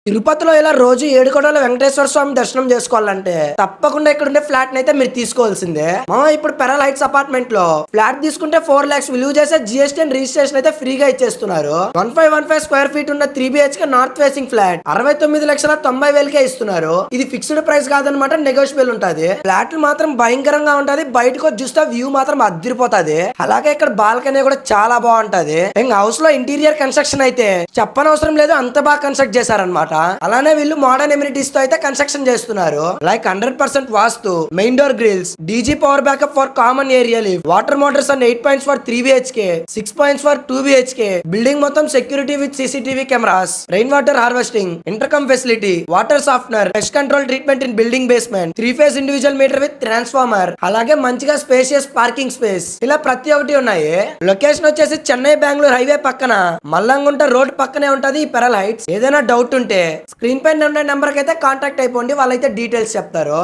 తిరుపతిలో ఇలా రోజు ఏడుకొండల వెంకటేశ్వర స్వామి దర్శనం చేసుకోవాలంటే తప్పకుండా ఇక్కడ ఉండే ఫ్లాట్ అయితే మీరు తీసుకోవాల్సిందే. ఇప్పుడు పెరల్ హైట్స్ అపార్ట్మెంట్ లో ఫ్లాట్ తీసుకుంటే 4 lakhs విలువ చేసే జిఎస్టీ అండ్ రిజిస్ట్రేషన్ అయితే ఫ్రీగా ఇచ్చేస్తున్నారు. 1515 స్క్వేర్ ఫీట్ ఉన్న 3 BHK నార్త్ ఫేసింగ్ ఫ్లాట్ 69,90,000కే ఇస్తున్నారు. ఇది ఫిక్స్డ్ ప్రైస్ కాదనమాట, నెగోషియబుల్ ఉంటది. ఫ్లాట్లు మాత్రం భయంకరంగా ఉంటది. బయటకు చూస్తే వ్యూ మాత్రం అదిరిపోతుంది. అలాగే ఇక్కడ బాల్కనీ కూడా చాలా బాగుంటది. ఇంకా హౌస్ లో ఇంటీరియర్ కన్స్ట్రక్షన్ అయితే చెప్పనవసరం లేదు, అంత బాగా కన్స్ట్రక్ట్ చేశారనమాట. అలానే వీళ్ళు మోడర్న్ ఎమ్యూనిటీస్ తో అయితే కన్స్ట్రక్షన్ చేస్తున్నారు. Like 100% vastu, main door grills, DG power backup for common area lift, water motors and 8 points for 3 BHK, 6 points for 2 BHK. Building మొత్తం security with CCTV cameras, rain water harvesting, intercom facility, water softener, pest control treatment in building basement, 3 phase individual meter with transformer, అలాగే మంచిగా spacious parking space, ఇలా ప్రతి ఒక్కటి ఉన్నాయి. Location వచ్చేసి Chennai Bengaluru highway పక్కన Mallamgunta road పక్కనే ఉంటది ఈ పెరల్ హైట్స్. ఏదైనా డౌట్ ఉంటే స్క్రీన్ పైన ఉన్న నెంబర్ కి అయితే కాంటాక్ట్ అయిపోండి, వాళ్ళైతే డీటెయిల్స్ చెప్తారు.